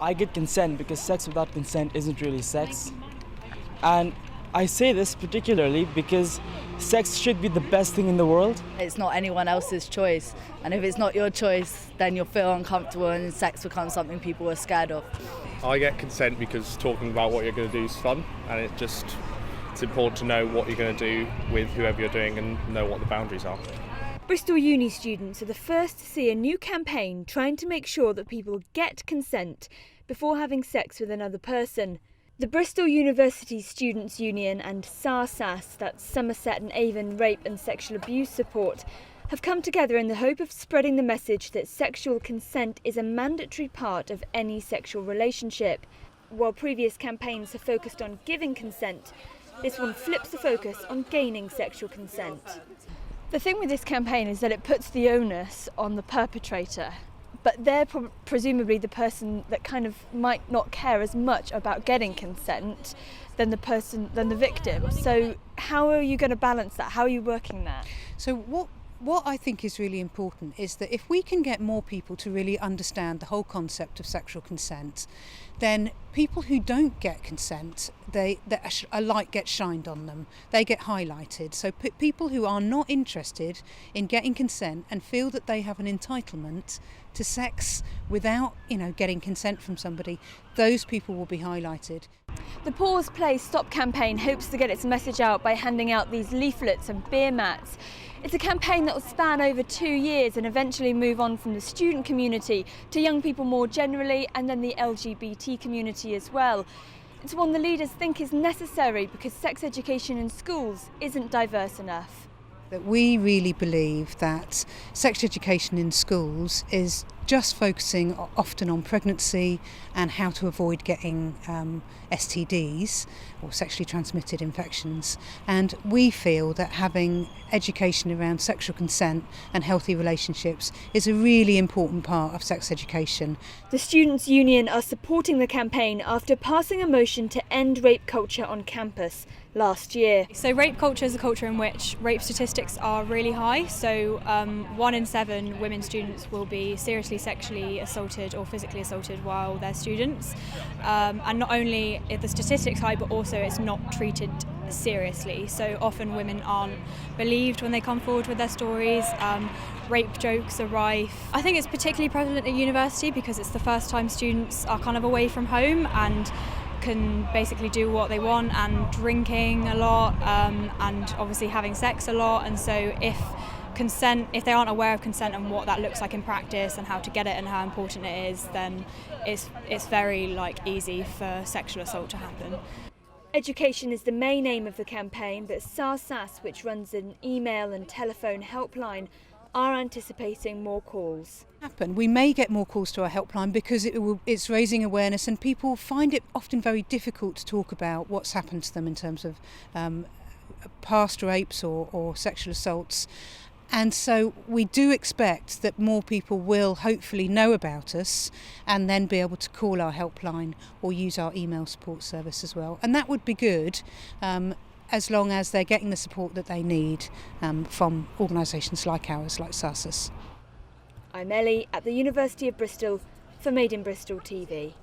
I get consent because sex without consent isn't really sex. And I say this particularly because sex should be the best thing in the world. It's not anyone else's choice, and if it's not your choice, then you'll feel uncomfortable and sex becomes something people are scared of. I get consent because talking about what you're going to do is fun, and it's important to know what you're going to do with whoever you're doing and know what the boundaries are. Bristol Uni students are the first to see a new campaign trying to make sure that people get consent before having sex with another person. The Bristol University Students' Union and SARSAS, that's Somerset and Avon Rape and Sexual Abuse Support, have come together in the hope of spreading the message that sexual consent is a mandatory part of any sexual relationship. While previous campaigns have focused on giving consent, this one flips the focus on gaining sexual consent. The thing with this campaign is that it puts the onus on the perpetrator, but they're presumably the person that kind of might not care as much about getting consent than the victim. So how are you going to balance that? How are you working that? So what I think is really important is that if we can get more people to really understand the whole concept of sexual consent, then people who don't get consent, a light gets shined on them. They get highlighted. So people who are not interested in getting consent and feel that they have an entitlement to sex without, getting consent from somebody, those people will be highlighted. The Pause Play Stop campaign hopes to get its message out by handing out these leaflets and beer mats. It's a campaign that will span over 2 years and eventually move on from the student community to young people more generally, and then the LGBT community as well. It's one the leaders think is necessary because sex education in schools isn't diverse enough. That we really believe that sex education in schools is just focusing often on pregnancy and how to avoid getting STDs or sexually transmitted infections, and we feel that having education around sexual consent and healthy relationships is a really important part of sex education. The Students' Union are supporting the campaign after passing a motion to end rape culture on campus last year. So rape culture is a culture in which rape statistics are really high. So 1 in 7 women students will be seriously sexually assaulted or physically assaulted while they're students. And not only are the statistics high, but also it's not treated seriously. So often women aren't believed when they come forward with their stories. Rape jokes are rife. I think it's particularly prevalent at university because it's the first time students are kind of away from home and can basically do what they want, and drinking a lot, and obviously having sex a lot. And so if they aren't aware of consent and what that looks like in practice and how to get it and how important it is, then it's very easy for sexual assault to happen. Education is the main aim of the campaign, but SARSAS, which runs an email and telephone helpline, are anticipating more calls. We may get more calls to our helpline because it's raising awareness, and people find it often very difficult to talk about what's happened to them in terms of past rapes or sexual assaults. And so we do expect that more people will hopefully know about us and then be able to call our helpline or use our email support service as well. And that would be good, as long as they're getting the support that they need from organisations like ours, like SARSAS. I'm Ellie at the University of Bristol for Made in Bristol TV.